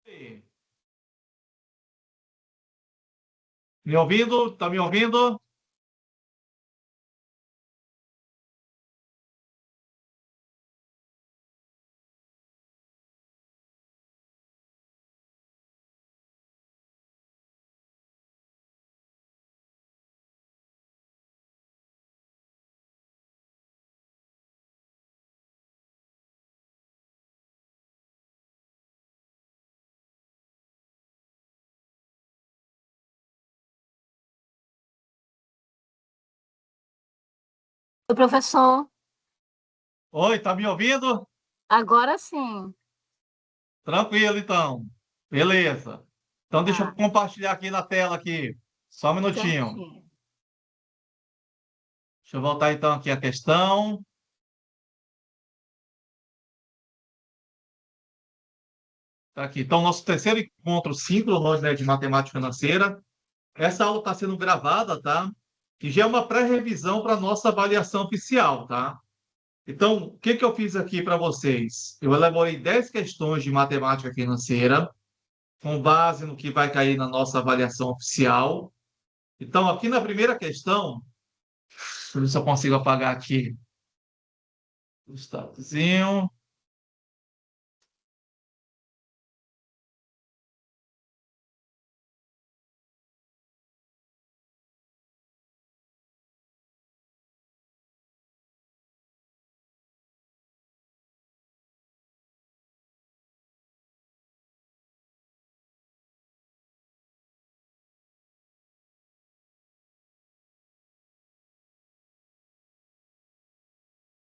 Oi. Me ouvindo? Tá me ouvindo? Oi, professor. Oi, tá me ouvindo? Agora sim. Tranquilo, então. Beleza. Então deixa eu Tá, compartilhar aqui na tela aqui. Só um minutinho. certinho. Deixa eu voltar então aqui a questão. Tá aqui. Então, nosso terceiro encontro síncrono, né, de matemática financeira. Essa aula está sendo gravada, tá? E já é uma pré-revisão para nossa avaliação oficial, tá? Então, o que que eu fiz aqui para vocês? Eu elaborei 10 questões de matemática financeira com base no que vai cair na nossa avaliação oficial. Então, aqui na primeira questão, deixa eu ver se eu consigo apagar aqui o statuzinho.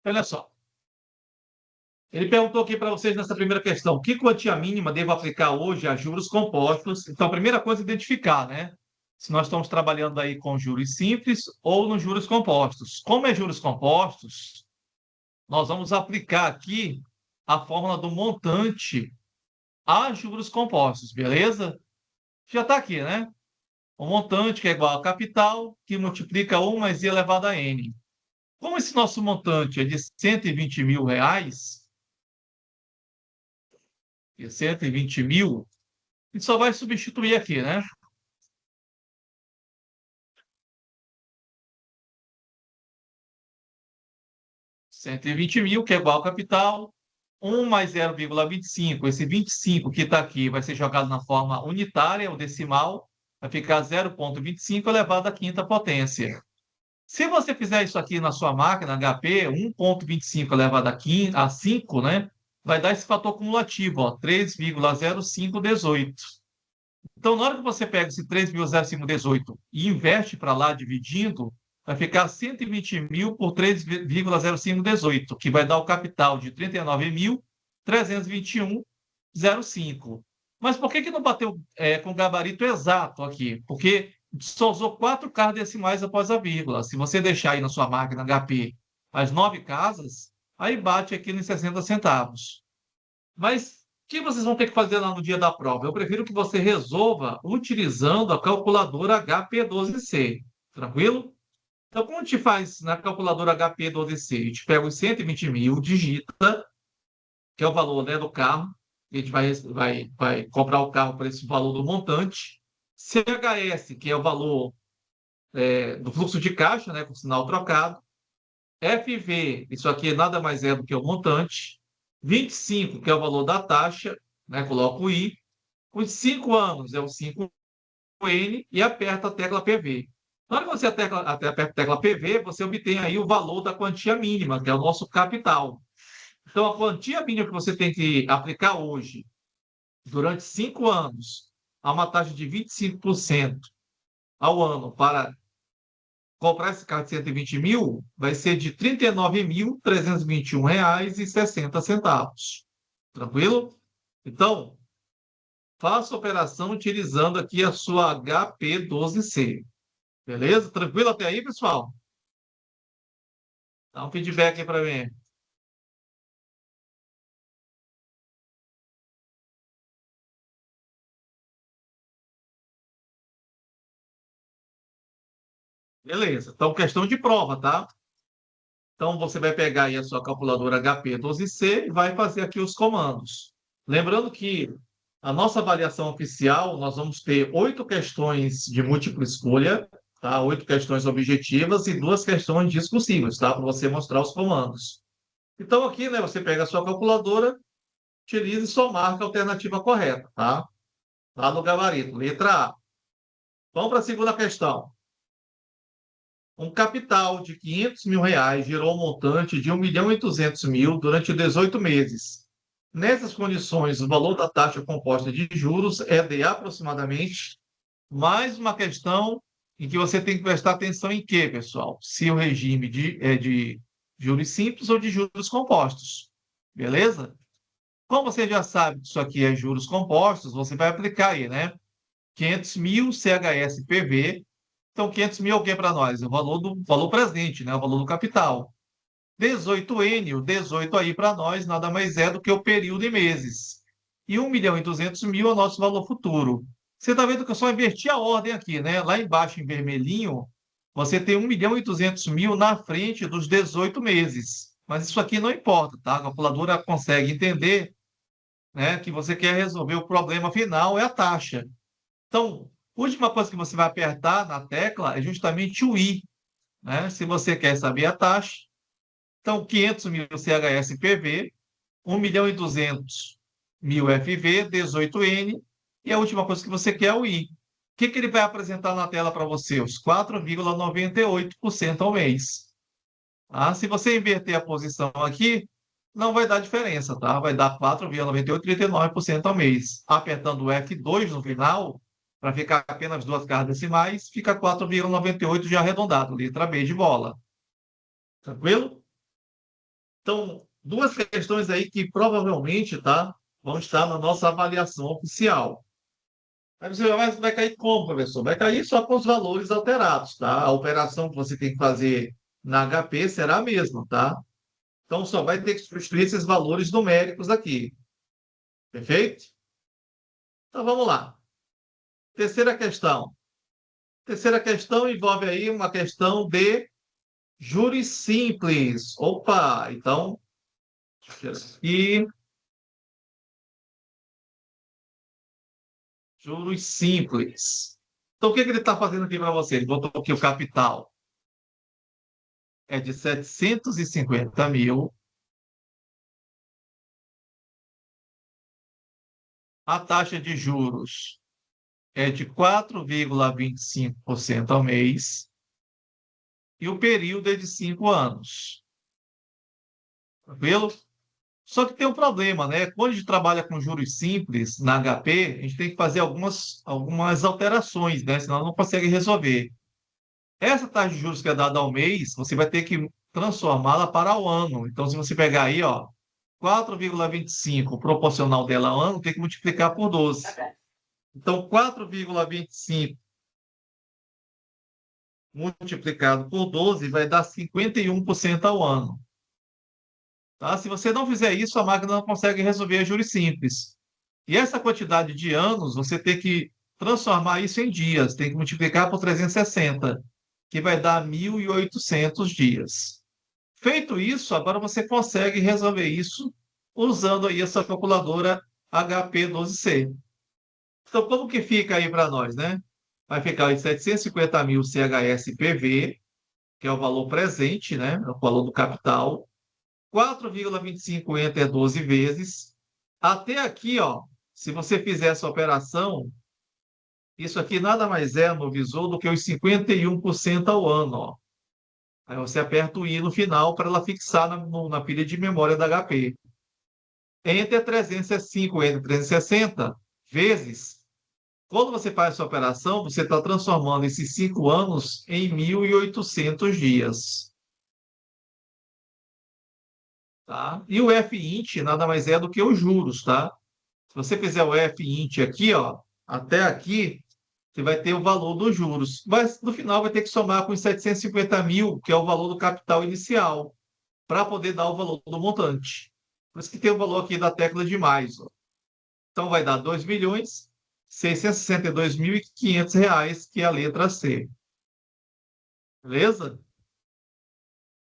Olha só, ele perguntou aqui para vocês nessa primeira questão, que quantia mínima devo aplicar hoje a juros compostos? Então, a primeira coisa é identificar, né? Se nós estamos trabalhando aí com juros simples ou nos juros compostos. Como é juros compostos, nós vamos aplicar aqui a fórmula do montante a juros compostos, beleza? Já está aqui, né? O montante que é igual ao capital, que multiplica 1 mais i elevado a n. Como esse nosso montante é de 120 mil reais, e 120 mil, a gente só vai substituir aqui, né? 120 mil, que é igual ao capital, 1 mais 0,25. Esse 25 que está aqui vai ser jogado na forma unitária, ou decimal, vai ficar 0,25 elevado à quinta potência. Se você fizer isso aqui na sua máquina HP, 1,25 elevado a 5, né? Vai dar esse fator cumulativo, ó, 3,0518. Então, na hora que você pega esse 3,0518 e inverte para lá, dividindo, vai ficar 120 mil por 3,0518, que vai dar o capital de 39.321,05. Mas por que que não bateu com o gabarito exato aqui? Porque só usou 4 casas decimais após a vírgula. Se você deixar aí na sua máquina HP as 9 casas, aí bate aqui nos 60 centavos. Mas o que vocês vão ter que fazer lá no dia da prova? Eu prefiro que você resolva utilizando a calculadora HP12C. Tranquilo? Então, como a gente faz na calculadora HP12C? A gente pega os 120 mil, digita, que é o valor, né, do carro. A gente vai comprar o carro por esse valor do montante. CHS, que é o valor do fluxo de caixa, né, com sinal trocado. FV, isso aqui nada mais é do que o montante. 25, que é o valor da taxa, né? Coloca o I. Os 5 anos é o 5N e aperta a tecla PV. Na hora que você aperta a tecla PV, você obtém aí o valor da quantia mínima, que é o nosso capital. Então, a quantia mínima que você tem que aplicar hoje, durante 5 anos, a uma taxa de 25% ao ano para comprar esse carro de 120 mil, vai ser de R$ 39.321,60. Tranquilo? Então, faça a operação utilizando aqui a sua HP12C. Beleza? Tranquilo até aí, pessoal? Dá um feedback aí para mim. Beleza. Então, questão de prova, tá? Então, você vai pegar aí a sua calculadora HP12C e vai fazer aqui os comandos. Lembrando que A nossa avaliação oficial, nós vamos ter 8 questões de múltipla escolha, tá? 8 questões objetivas e 2 questões discursivas, tá? Para você mostrar os comandos. Então, aqui, né, você pega a sua calculadora, utiliza e só marca a alternativa correta, tá? Lá no gabarito, letra A. Vamos para a segunda questão. Um capital de R$ 500.000 gerou um montante de 1.200.000 durante 18 meses. Nessas condições, o valor da taxa composta de juros é de aproximadamente mais uma questão em que você tem que prestar atenção em quê, pessoal? Se o regime é de juros simples ou de juros compostos. Beleza? Como você já sabe que isso aqui é juros compostos, você vai aplicar aí, né? 500.000 CHS-PV. Então, 500.000 é o que para nós? É o valor do valor presente, né? O valor do capital. 18N, o 18 aí para nós nada mais é do que o período em meses. E 1.200.000 é o nosso valor futuro. Você está vendo que eu só inverti a ordem aqui, né? Lá embaixo, em vermelhinho, você tem 1.200.000 na frente dos 18 meses. Mas isso aqui não importa, tá? A calculadora consegue entender, né, que você quer resolver o problema final, é a taxa. Então, a última coisa que você vai apertar na tecla é justamente o I, né? Se você quer saber a taxa, então 500.000 CHS-PV, 1.200.000 FV, 18N, e a última coisa que você quer é o I. O que que ele vai apresentar na tela para você? Os 4,98% ao mês. Ah, se você inverter a posição aqui, não vai dar diferença, tá? Vai dar 4,9839% ao mês. Apertando o F2 no final, para ficar apenas duas casas decimais, fica 4,98 já arredondado, letra B de bola. Tranquilo? Então, duas questões aí que provavelmente, tá, vão estar na nossa avaliação oficial. Aí você vai cair como, professor? Vai cair só com os valores alterados, tá? A operação que você tem que fazer na HP será a mesma, tá? Então, só vai ter que substituir esses valores numéricos aqui. Perfeito? Então, vamos lá. Terceira questão. Terceira questão envolve aí uma questão de juros simples. Opa! Então, e juros simples. Então, o que que ele está fazendo aqui para você? Ele botou aqui o capital é de 750.000. A taxa de juros é de 4,25% ao mês. E o período é de 5 anos. Tranquilo? Só que tem um problema, né? Quando a gente trabalha com juros simples na HP, a gente tem que fazer algumas alterações, né? Senão não consegue resolver. Essa taxa de juros que é dada ao mês, você vai ter que transformá-la para o ano. Então, se você pegar aí, ó, 4,25 proporcional dela ao ano, tem que multiplicar por 12. Então, 4,25 multiplicado por 12 vai dar 51% ao ano. Tá? Se você não fizer isso, a máquina não consegue resolver juros simples. E essa quantidade de anos, você tem que transformar isso em dias, tem que multiplicar por 360, que vai dar 1.800 dias. Feito isso, agora você consegue resolver isso usando aí essa calculadora HP12C. Então, como que fica aí para nós, né? Vai ficar em 750.000 CHS-PV, que é o valor presente, né? É o valor do capital. 4,25 enter 12 vezes. Até aqui, ó, se você fizer essa operação, isso aqui nada mais é no visor do que os 51% ao ano, ó. Aí você aperta o I no final para ela fixar na pilha de memória da HP. Enter 305, enter 360 vezes. Quando você faz essa operação, você está transformando esses 5 anos em 1.800 dias. Tá? E o F-int nada mais é do que os juros, tá? Se você fizer o F-int aqui, ó, até aqui, você vai ter o valor dos juros. Mas no final vai ter que somar com os 750.000, que é o valor do capital inicial, para poder dar o valor do montante. Por isso que tem o valor aqui da tecla de mais. Ó. Então vai dar 2.662.500 reais, que é a letra C. Beleza?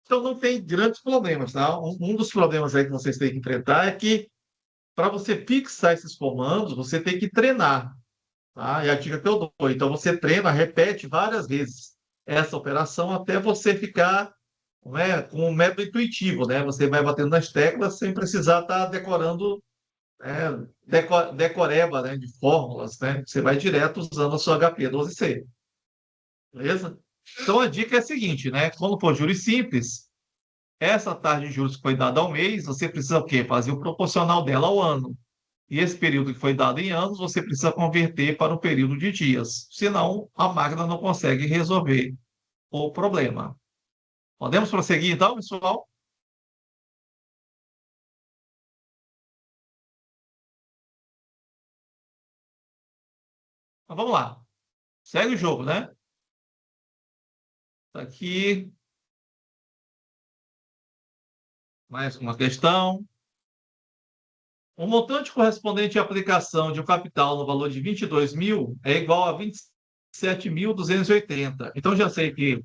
Então não tem grandes problemas, tá? Um dos problemas aí que vocês têm que enfrentar é que para você fixar esses comandos, você tem que treinar, tá? É a dica que eu dou. Então, você treina, repete várias vezes essa operação até você ficar, né, com um método intuitivo, né? Você vai batendo nas teclas sem precisar estar decorando, decoreba, né, de fórmulas, né? Você vai direto usando a sua HP12C, beleza? Então, a dica é a seguinte, né? Quando for juros simples, essa taxa de juros que foi dada ao mês, você precisa o quê? Fazer o proporcional dela ao ano. E esse período que foi dado em anos, você precisa converter para o período de dias. Senão, a máquina não consegue resolver o problema. Podemos prosseguir, então, pessoal? Então, vamos lá. Segue o jogo, né? Tá aqui mais uma questão. O montante correspondente à aplicação de um capital no valor de 22.000 é igual a 27.280. Então, já sei que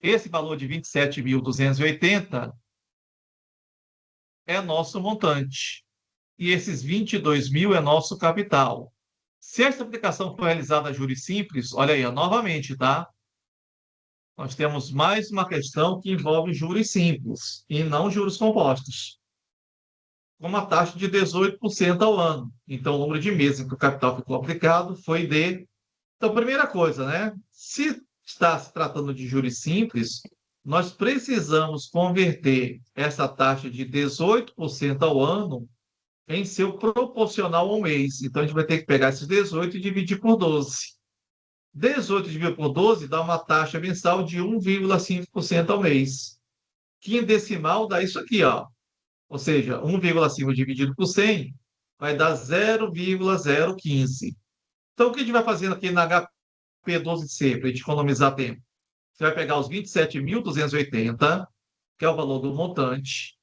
esse valor de 27.280 é nosso montante. E esses 22.000 é nosso capital. Se esta aplicação for realizada a juros simples, olha aí, ó, novamente, tá? Nós temos mais uma questão que envolve juros simples e não juros compostos, com uma taxa de 18% ao ano. Então, o número de meses em que o capital ficou aplicado foi de. Então, primeira coisa, né? Se está se tratando de juros simples, nós precisamos converter essa taxa de 18% ao ano em seu proporcional ao mês. Então, a gente vai ter que pegar esses 18 e dividir por 12. 18 dividido por 12 dá uma taxa mensal de 1,5% ao mês, que em decimal dá isso aqui, ó. Ou seja, 1,5 dividido por 100 vai dar 0,015. Então, o que a gente vai fazendo aqui na HP12C, para a gente economizar tempo? Você vai pegar os 27.280, que é o valor do montante,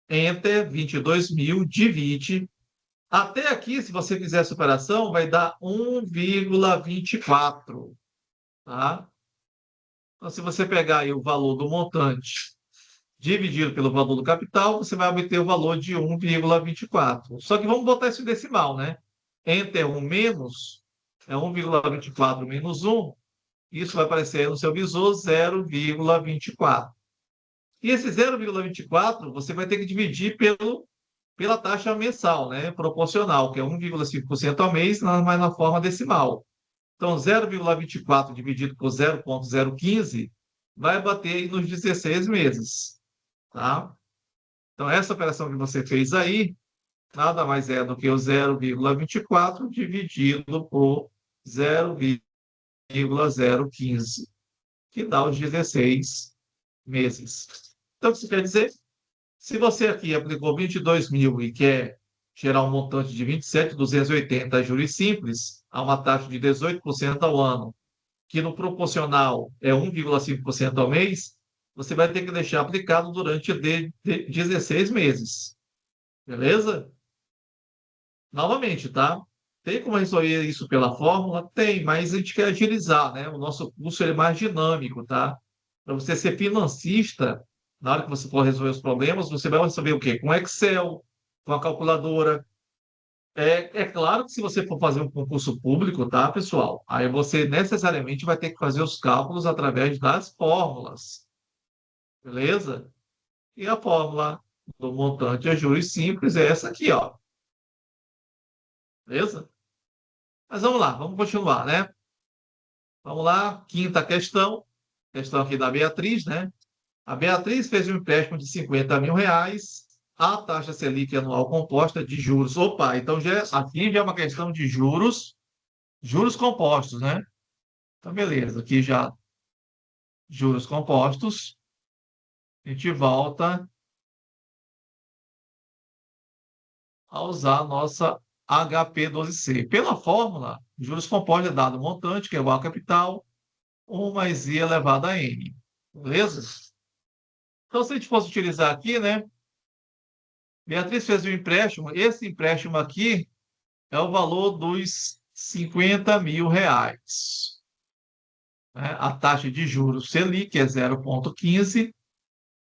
enter 22.000, divide. Até aqui, se você fizer essa operação, vai dar 1,24, tá? Então, se você pegar aí o valor do montante dividido pelo valor do capital, você vai obter o valor de 1,24. Só que vamos botar isso em decimal, né? Enter 1 menos, é 1,24 menos 1, isso vai aparecer no seu visor 0,24. E esse 0,24 você vai ter que dividir pela taxa mensal, né? Proporcional, que é 1,5% ao mês, mas na forma decimal. Então, 0,24 dividido por 0,015 vai bater aí nos 16 meses, tá? Então, essa operação que você fez aí, nada mais é do que o 0,24 dividido por 0,015, que dá os 16 meses. Então, o que isso quer dizer? Se você aqui aplicou 22.000 e quer gerar um montante de 27.280 a juros simples, a uma taxa de 18% ao ano, que no proporcional é 1,5% ao mês, você vai ter que deixar aplicado durante 16 meses. Beleza? Novamente, tá? Tem como resolver isso pela fórmula? Tem, mas a gente quer agilizar, né? O nosso curso é mais dinâmico, tá? Para você ser financista, na hora que você for resolver os problemas, você vai resolver o quê? Com Excel, com a calculadora. É claro que se você for fazer um concurso público, tá, pessoal? Aí você necessariamente vai ter que fazer os cálculos através das fórmulas, beleza? E a fórmula do montante a juros simples é essa aqui, ó. Beleza? Mas vamos lá, vamos continuar, né? Vamos lá, quinta questão aqui da Beatriz, né? A Beatriz fez um empréstimo de 50 mil reais, a taxa Selic anual composta de juros. Opa, então aqui já é uma questão de juros compostos, né? Então, beleza, aqui já juros compostos, a gente volta a usar a nossa HP12C. Pela fórmula, juros compostos é dado montante, que é igual a capital, 1 mais I elevado a N. Beleza? Então, se a gente fosse utilizar aqui, né? Beatriz fez um empréstimo. Esse empréstimo aqui é o valor dos 50 mil reais, né? A taxa de juros Selic é 0,15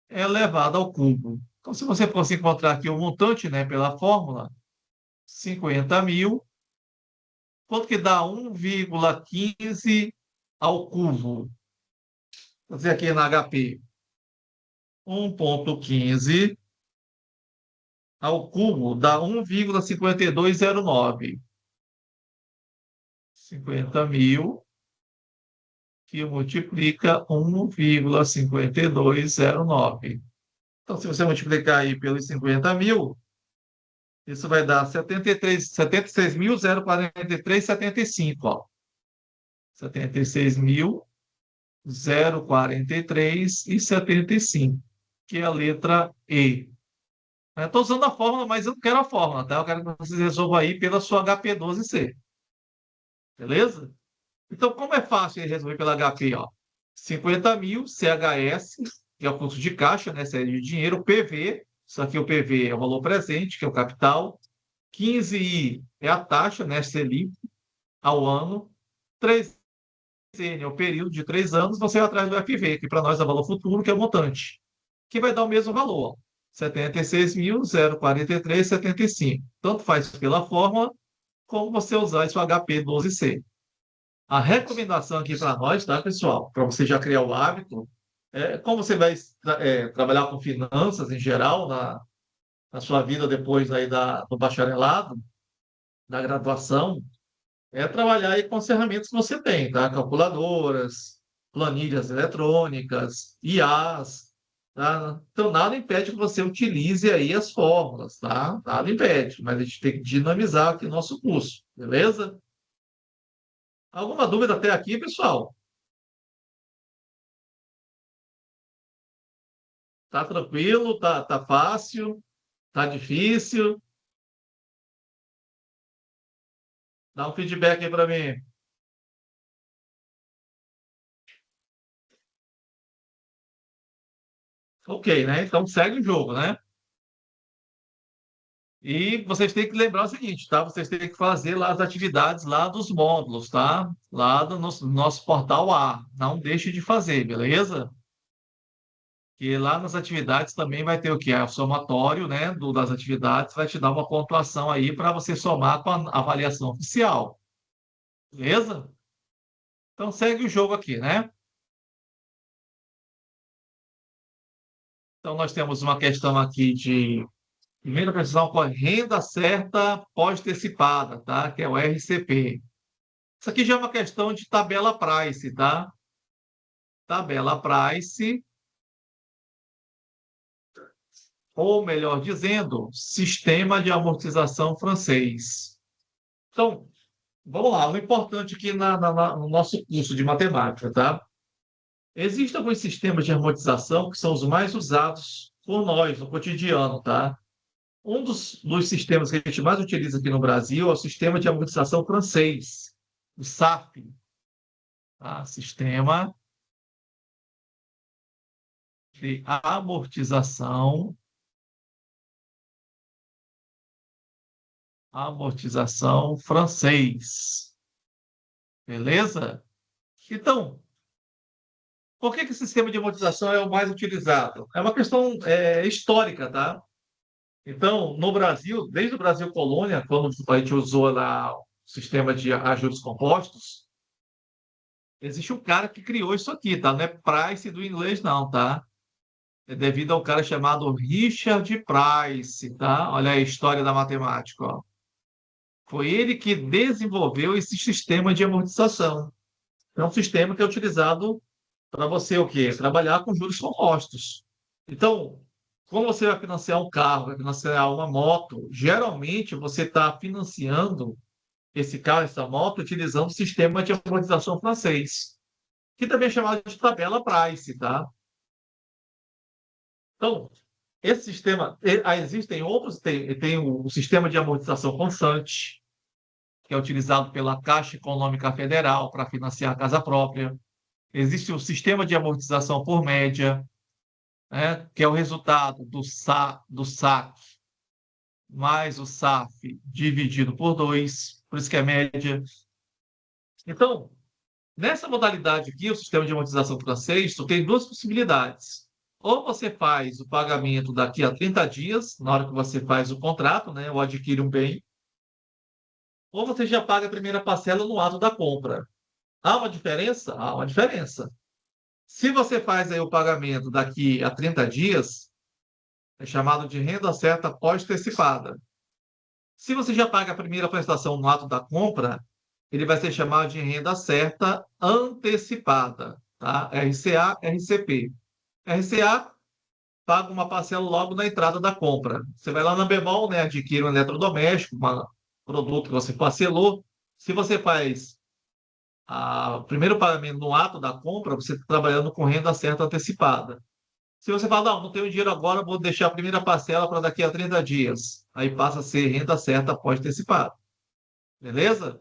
elevado ao cubo. Então, se você fosse encontrar aqui o montante, né, pela fórmula, 50 mil. Quanto que dá 1,15 ao cubo? Vou dizer aqui na HP. 1,15 ao cubo dá 1,5209. 50 mil que multiplica 1,5209. Então, se você multiplicar aí pelos 50 mil, isso vai dar 76.043,75, ó. 76.043,75, que é a letra E. Estou usando a fórmula, mas eu não quero a fórmula, tá? Eu quero que vocês resolvam aí pela sua HP12C. Beleza? Então, como é fácil resolver pela HP, ó? 50 mil, CHS, que é o fluxo de caixa, né? Série de dinheiro, PV, isso aqui o PV é o valor presente, que é o capital. 15I é a taxa, né? Selic, ao ano. 3N é o período de 3 anos, você vai atrás do FV, que para nós é o valor futuro, que é o montante, que vai dar o mesmo valor, ó. 76.043,75. Tanto faz pela fórmula, como você usar esse HP12C. A recomendação aqui para nós, tá, pessoal? Para você já criar o hábito, como você vai trabalhar com finanças em geral na sua vida depois aí do bacharelado, da graduação, trabalhar aí com as ferramentas que você tem, tá? Calculadoras, planilhas eletrônicas, IAs, tá? Então, nada impede que você utilize aí as fórmulas, tá? Nada impede, mas a gente tem que dinamizar aqui o nosso curso, beleza? Alguma dúvida até aqui, pessoal? Tá tranquilo? Tá fácil? Tá difícil? Dá um feedback aí para mim. Ok, né? Então segue o jogo, né? E vocês têm que lembrar o seguinte, tá? Vocês têm que fazer lá as atividades lá dos módulos, tá? Lá do nosso portal A. Não deixe de fazer, beleza? E lá nas atividades também vai ter o que? É o somatório, né? Das atividades, vai te dar uma pontuação aí para você somar com a avaliação oficial. Beleza? Então segue o jogo aqui, né? Então nós temos uma questão aqui de primeira questão com a renda certa pós-antecipada, tá? Que é o RCP. Isso aqui já é uma questão de tabela price, tá? Tabela price, ou melhor dizendo, sistema de amortização francês. Então, vamos lá, o importante aqui no nosso curso de matemática, tá? Existem alguns sistemas de amortização que são os mais usados por nós no cotidiano, tá? Um dos sistemas que a gente mais utiliza aqui no Brasil é o sistema de amortização francês, o SAF, tá? Sistema de amortização francês. Beleza? Então, por que esse sistema de amortização é o mais utilizado? É uma questão histórica, tá? Então, no Brasil, desde o Brasil colônia, quando a gente usou lá o sistema de ajuros compostos, existe um cara que criou isso aqui, tá? Não é Price do inglês, não, tá? É devido ao cara chamado Richard Price, tá? Olha aí a história da matemática, ó. Foi ele que desenvolveu esse sistema de amortização. É um sistema que é utilizado para você o quê? Trabalhar com juros compostos. Então, quando você vai financiar um carro, vai financiar uma moto, geralmente você está financiando esse carro, essa moto, utilizando o sistema de amortização francês, que também é chamado de tabela Price, tá? Então, esse sistema, existem outros, tem o sistema de amortização constante, que é utilizado pela Caixa Econômica Federal para financiar a casa própria. Existe o sistema de amortização por média, né, que é o resultado do SAC mais o SAF dividido por 2, por isso que é média. Então, nessa modalidade aqui, o sistema de amortização francês, tu tem duas possibilidades. Ou você faz o pagamento daqui a 30 dias, na hora que você faz o contrato, né, ou adquire um bem, ou você já paga a primeira parcela no ato da compra. Há uma diferença? Há uma diferença. Se você faz aí o pagamento daqui a 30 dias, é chamado de renda certa pós-antecipada. Se você já paga a primeira prestação no ato da compra, ele vai ser chamado de renda certa antecipada, tá? RCA, RCP. RCA paga uma parcela logo na entrada da compra. Você vai lá na Bemol, né, adquire um eletrodoméstico, um produto que você parcelou. Se você faz o primeiro pagamento no ato da compra, você está trabalhando com renda certa antecipada. Se você fala, não, não tenho dinheiro agora, vou deixar a primeira parcela para daqui a 30 dias. Aí passa a ser renda certa pós-antecipada. Beleza?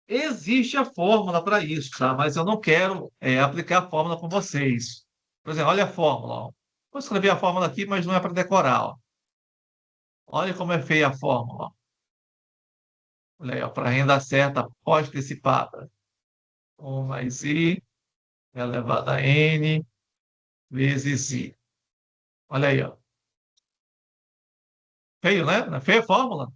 Existe a fórmula para isso, tá? Mas eu não quero aplicar a fórmula com vocês. Por exemplo, olha a fórmula. Ó. Vou escrever a fórmula aqui, mas não é para decorar. Ó. Olha como é feia a fórmula. Ó. Olha aí, para renda certa pós-antecipada. 1 mais I elevado a N vezes I. Olha aí, ó. Feio, né? Não é feia a fórmula?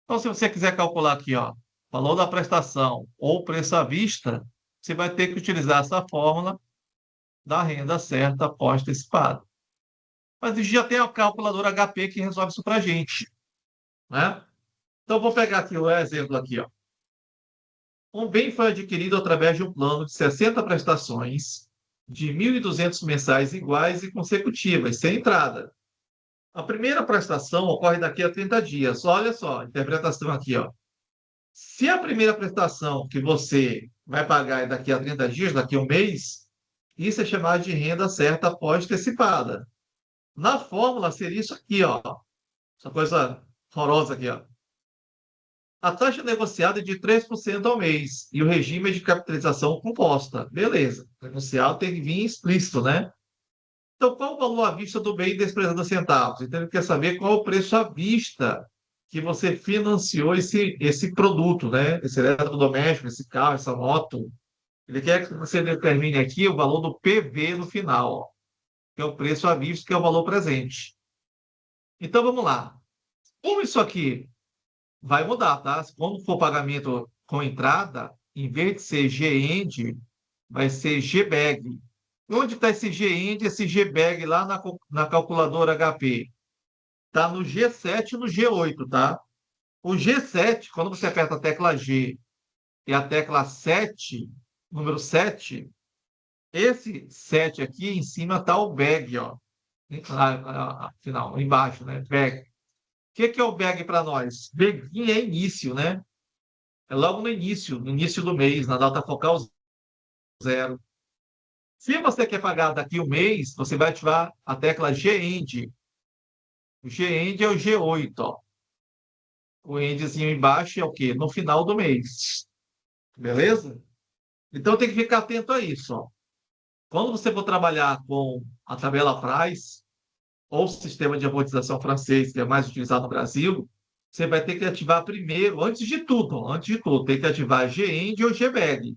Então, se você quiser calcular aqui, ó, valor da prestação ou preço à vista, você vai ter que utilizar essa fórmula da renda certa pós-antecipada. Mas a gente já tem a calculadora HP que resolve isso para a gente, né? Então, vou pegar aqui o exemplo aqui, ó. Um bem foi adquirido através de um plano de 60 prestações de 1.200 mensais iguais e consecutivas, sem entrada. A primeira prestação ocorre daqui a 30 dias. Olha só, interpretação aqui, ó. Se a primeira prestação que você vai pagar é daqui a 30 dias, daqui a um mês, isso é chamado de renda certa pós-antecipada. Na fórmula seria isso aqui, ó. Essa coisa horrorosa aqui, ó. A taxa negociada é de 3% ao mês e o regime é de capitalização composta. Beleza. O negociado tem que vir explícito, né? Então, qual o valor à vista do bem desprezando centavos? Então, ele quer saber qual o preço à vista que você financiou esse produto, né? Esse eletrodoméstico, esse carro, essa moto. Ele quer que você determine aqui o valor do PV no final, ó, que é o preço à vista, que é o valor presente. Então, vamos lá. Como isso aqui vai mudar, tá? Quando for pagamento com entrada, em vez de ser GEND, vai ser GBEG. Onde está esse GEND, esse GBEG lá na calculadora HP? Está no G7 e no G8, tá? O G7, quando você aperta a tecla G e a tecla 7, número 7, esse 7 aqui em cima está o BEG, ó. Final, embaixo, né? BEG. O que é o BEG para nós? BEG é início, né? É logo no início do mês, na data focal zero. Se você quer pagar daqui um mês, você vai ativar a tecla GEND. O GEND é o G8, ó. O ENDzinho embaixo é o quê? No final do mês. Beleza? Então tem que ficar atento a isso, ó. Quando você for trabalhar com a tabela Price ou o sistema de amortização francês, que é mais utilizado no Brasil, você vai ter que ativar primeiro, antes de tudo, tem que ativar GEND ou GBEG.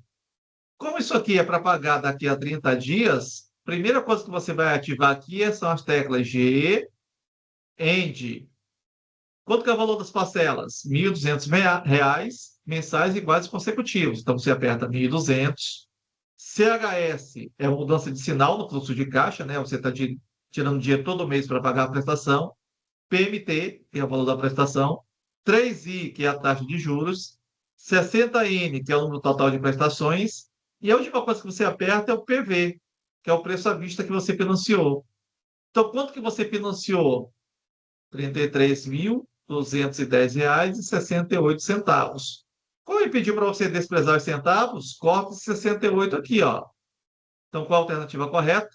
Como isso aqui é para pagar daqui a 30 dias, a primeira coisa que você vai ativar aqui são as teclas G, END. Quanto que é o valor das parcelas? R$ 1.200 mensais iguais e consecutivos. Então, você aperta 1.200. CHS é uma mudança de sinal no fluxo de caixa, né? Você está tirando dinheiro todo mês para pagar a prestação. PMT, que é o valor da prestação. 3I, que é a taxa de juros. 60N, que é o número total de prestações. E a última coisa que você aperta é o PV, que é o preço à vista que você financiou. Então, quanto que você financiou? R$ 33.210,68. Como ele pediu para você desprezar os centavos, corta os 68 aqui, ó. Então, qual a alternativa correta?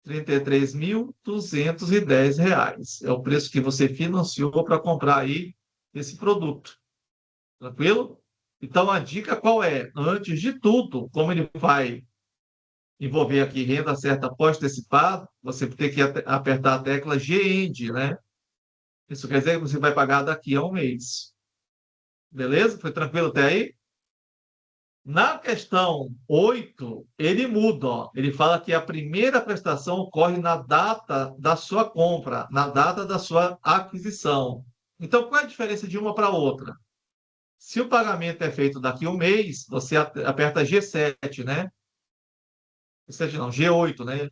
R$ 33.210. É o preço que você financiou para comprar aí esse produto. Tranquilo? Então, a dica qual é? Antes de tudo, como ele vai envolver aqui renda certa pós-antecipado, você tem que apertar a tecla GEND, né? Isso quer dizer que você vai pagar daqui a um mês. Beleza? Foi tranquilo até aí? Na questão 8, ele muda, ó. Ele fala que a primeira prestação ocorre na data da sua compra, na data da sua aquisição. Então, qual é a diferença de uma para outra? Se o pagamento é feito daqui a um mês, você aperta G7, né? G7 não, G8, né?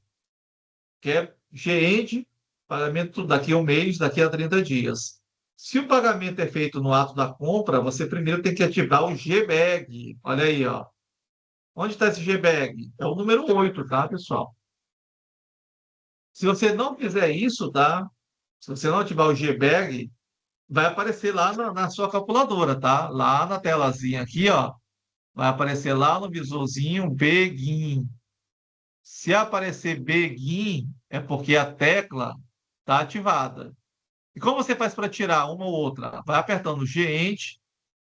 Que é G-End, pagamento daqui a um mês, daqui a 30 dias. Se o pagamento é feito no ato da compra, você primeiro tem que ativar o GBEG. Olha aí, ó. Onde está esse GBEG? É o número 8, tá, pessoal? Se você não fizer isso, tá? Se você não ativar o GBEG, vai aparecer lá na sua calculadora, tá? Lá na telazinha aqui, ó. Vai aparecer lá no visorzinho Begin. Se aparecer Begin, é porque a tecla está ativada. E como você faz para tirar uma ou outra? Vai apertando G-End,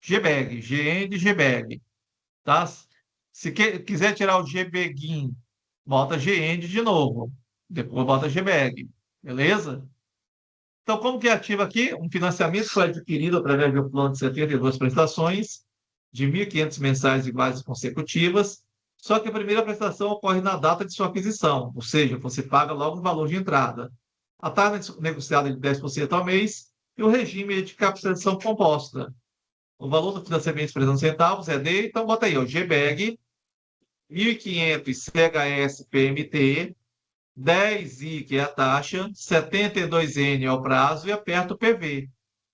Gbeg, G-End, Gbeg, tá? Se quiser tirar o Gbegin, bota G-End de novo. Depois bota Gbeg, beleza? Então, como que é ativa aqui? Um financiamento foi adquirido através do plano de 72 prestações, de 1.500 mensais iguais e consecutivas, só que a primeira prestação ocorre na data de sua aquisição, ou seja, você paga logo o valor de entrada. A taxa negociada de 10% ao mês e o regime é de capitalização composta. O valor do financiamento de 300 centavos é de, então bota aí, ó, GBEG, 1.500 CHS PMT, 10I, que é a taxa, 72N é o prazo, e aperta o PV. O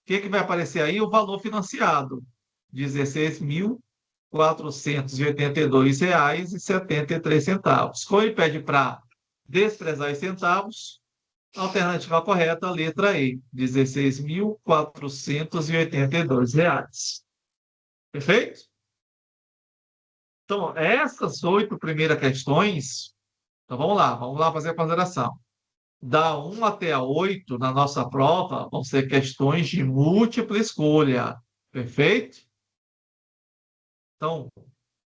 que vai aparecer aí? O valor financiado, R$ 16.482,73. Como ele pede para desprezar os centavos, alternativa correta, letra E, R$ 16.482. Perfeito? Então, essas 8 primeiras questões, então vamos lá fazer a ponderação. Da 1 até a 8, na nossa prova, vão ser questões de múltipla escolha. Perfeito? Então,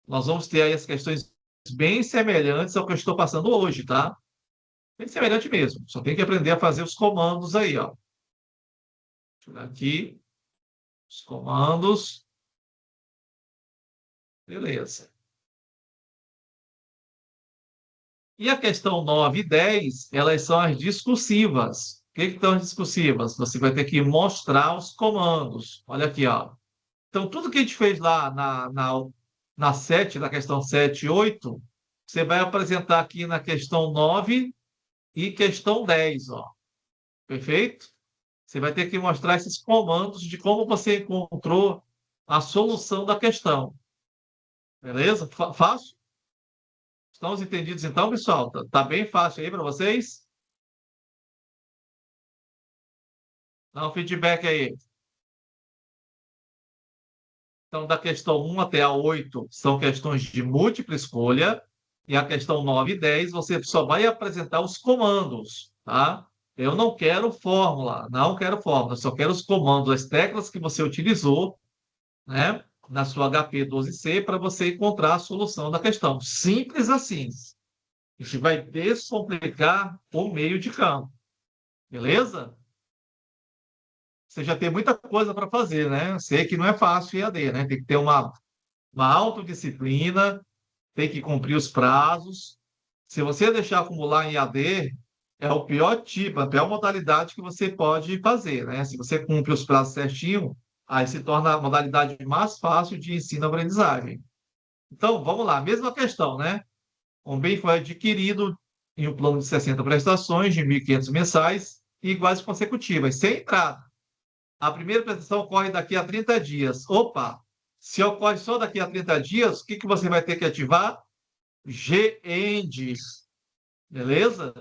nós vamos ter aí as questões bem semelhantes ao que eu estou passando hoje, tá? Bem semelhante mesmo. Só tem que aprender a fazer os comandos aí, ó. Deixa eu ver aqui. Os comandos. Beleza. E a questão 9 e 10, elas são as discursivas. O que são as discursivas? Você vai ter que mostrar os comandos. Olha aqui, ó. Então, tudo que a gente fez lá na 7, na questão 7 e 8, você vai apresentar aqui na questão 9 e questão 10, ó. Perfeito? Você vai ter que mostrar esses comandos de como você encontrou a solução da questão. Beleza? Fácil? Estamos entendidos então, pessoal? Tá bem fácil aí para vocês? Dá um feedback aí. Então, da questão 1 até a 8 são questões de múltipla escolha, e a questão 9 e 10 você só vai apresentar os comandos, tá? Eu não quero fórmula, não quero fórmula, eu só quero os comandos, as teclas que você utilizou, né, na sua HP 12C para você encontrar a solução da questão. Simples assim. A gente vai descomplicar o meio de campo, beleza? Você já tem muita coisa para fazer, né? Sei que não é fácil EAD, né? Tem que ter uma autodisciplina, tem que cumprir os prazos. Se você deixar acumular em AD, é o pior tipo, a pior modalidade que você pode fazer, né? Se você cumpre os prazos certinho, aí se torna a modalidade mais fácil de ensino-aprendizagem. Então, vamos lá, mesma questão, né? Um bem foi adquirido em um plano de 60 prestações de 1.500 mensais e iguais consecutivas, sem entrada. A primeira prestação ocorre daqui a 30 dias. Opa! Se ocorre só daqui a 30 dias, o que você vai ter que ativar? GEND. Beleza?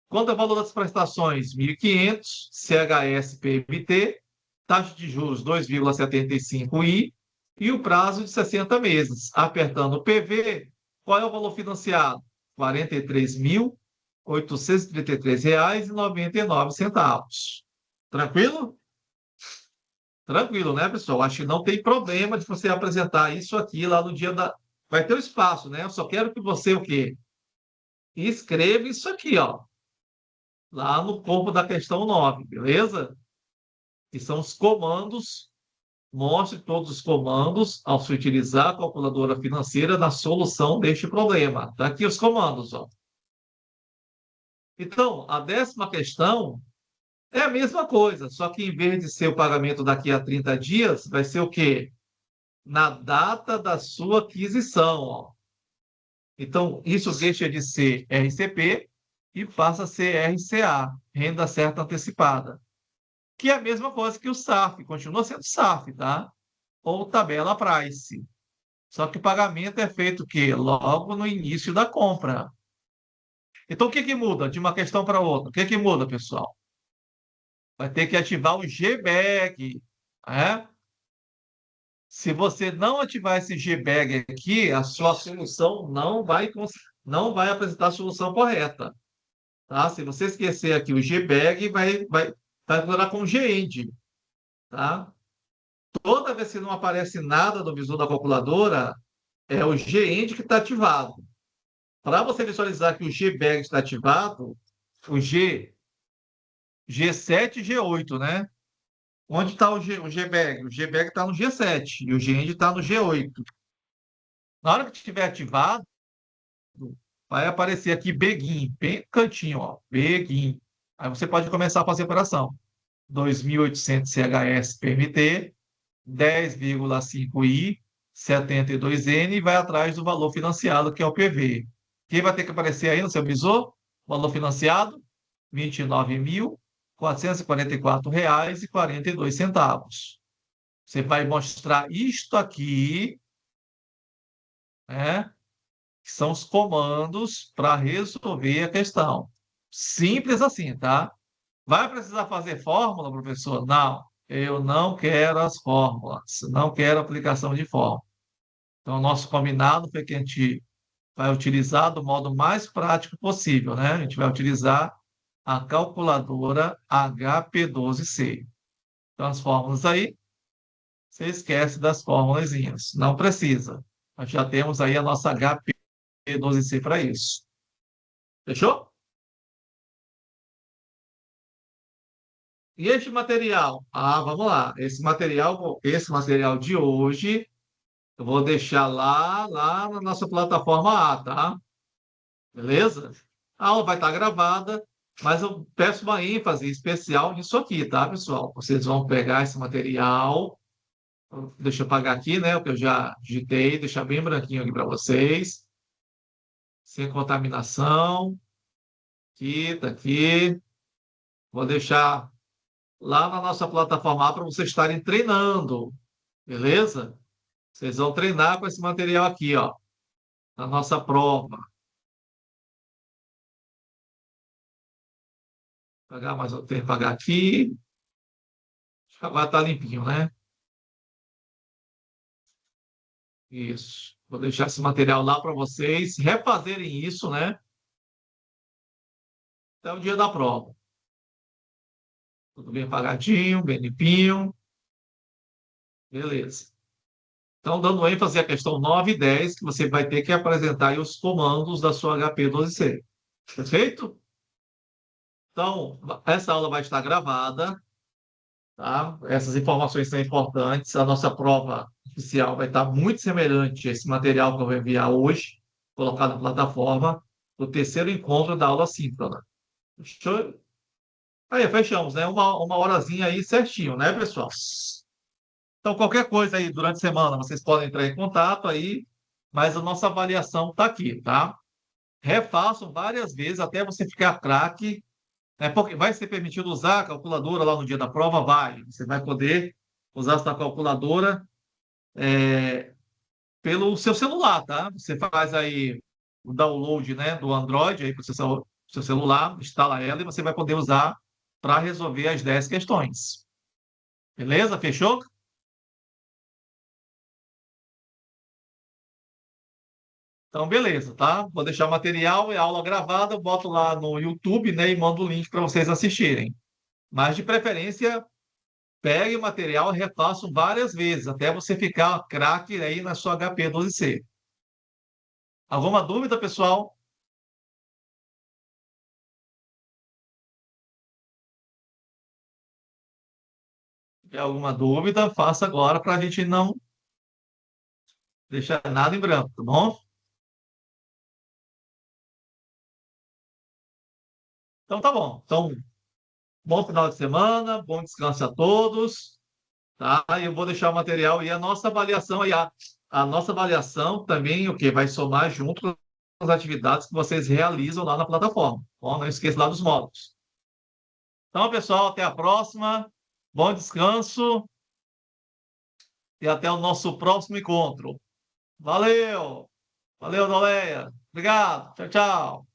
Quanto ao valor das prestações? 1.500, CHS PMT, taxa de juros 2,75i e o prazo de 60 meses. Apertando o PV, qual é o valor financiado? R$ 43.833,99. Tranquilo? Tranquilo, né, pessoal? Acho que não tem problema de você apresentar isso aqui lá no dia da. Vai ter o espaço, né? Eu só quero que você o quê? Escreva isso aqui, ó, lá no corpo da questão 9, beleza? Que são os comandos. Mostre todos os comandos ao se utilizar a calculadora financeira na solução deste problema. Tá aqui os comandos, ó. Então, a 10ª questão é a mesma coisa, só que em vez de ser o pagamento daqui a 30 dias, vai ser o quê? na data da sua aquisição. Ó. Então, isso deixa de ser RCP e passa a ser RCA, Renda Certa Antecipada, que é a mesma coisa que o SAF, continua sendo SAF, tá? Ou tabela price. Só que o pagamento é feito o quê? Logo no início da compra. Então, o que que muda de uma questão para outra? O que que muda, pessoal? Vai ter que ativar o GBAG, né? Se você não ativar esse GBAG aqui, a sua solução não vai apresentar a solução correta, tá? Se você esquecer aqui o GBAG, vai funcionar com o GEND, tá? Toda vez que não aparece nada no visor da calculadora, é o GEND que está ativado. Para você visualizar que o GBAG está ativado, o G7 e G8, né? Onde está o GBAG? O GBAG está no G7 e o GEND está no G8. Na hora que estiver ativado, vai aparecer aqui Begin, bem no cantinho, ó, Begin. Aí você pode começar a fazer a operação. 2.800 CHS PMT, 10,5I, 72N e vai atrás do valor financiado, que é o PV. Quem vai ter que aparecer aí no seu visor? Valor financiado, R$ 29.444,42. Você vai mostrar isto aqui, né? Que são os comandos para resolver a questão. Simples assim, tá? Vai precisar fazer fórmula, professor? Não, eu não quero as fórmulas, não quero aplicação de fórmula. Então, o nosso combinado foi que a gente vai utilizar do modo mais prático possível, né? A gente vai utilizar a calculadora HP12C. Então, as fórmulas aí, você esquece das fórmulazinhas, não precisa. Nós já temos aí a nossa HP12C para isso. Fechou? E este material? Ah, vamos lá. Esse material de hoje, eu vou deixar lá na nossa plataforma A, tá? Beleza? A aula vai estar gravada, mas eu peço uma ênfase especial nisso aqui, tá, pessoal? Vocês vão pegar esse material, deixa eu apagar aqui, né, o que eu já digitei, deixar bem branquinho aqui para vocês, sem contaminação, aqui, tá aqui. Vou deixar lá na nossa plataforma para vocês estarem treinando, beleza? Vocês vão treinar com esse material aqui, ó, na nossa prova. Pagar mais um tempo, pagar aqui. Agora tá limpinho, né? Isso. Vou deixar esse material lá para vocês refazerem isso, né? Até o dia da prova. Tudo bem pagadinho, bem limpinho. Beleza. Então, dando ênfase à questão 9 e 10, que você vai ter que apresentar aí os comandos da sua HP12C. Perfeito? Então, essa aula vai estar gravada, tá? Essas informações são importantes. A nossa prova oficial vai estar muito semelhante a esse material que eu vou enviar hoje, colocar na plataforma, do terceiro encontro da aula síncrona. Fechou? Aí, fechamos, né? Uma horazinha aí certinho, né, pessoal? Então, qualquer coisa aí durante a semana, vocês podem entrar em contato aí, mas a nossa avaliação está aqui, tá? Refaçam várias vezes até você ficar craque, né? Porque vai ser permitido usar a calculadora lá no dia da prova? Vai. Você vai poder usar essa calculadora pelo seu celular, tá? Você faz aí o download, né, do Android aí para o seu celular, instala ela e você vai poder usar para resolver as 10 questões. Beleza? Fechou? Então, beleza, tá? Vou deixar o material e a aula gravada, eu boto lá no YouTube, né, e mando o link para vocês assistirem. Mas, de preferência, pegue o material e refaçam várias vezes, até você ficar craque aí na sua HP12C. Alguma dúvida, pessoal? Se tiver alguma dúvida, faça agora para a gente não deixar nada em branco, tá bom? Então, tá bom. Então, bom final de semana, bom descanso a todos. tá? E eu vou deixar o material e a nossa avaliação aí, a nossa avaliação também, o que vai somar junto com as atividades que vocês realizam lá na plataforma. Bom, não esqueça lá dos módulos. Então, pessoal, até a próxima. Bom descanso e até o nosso próximo encontro. Valeu! Valeu, Noleia. Obrigado. Tchau, tchau.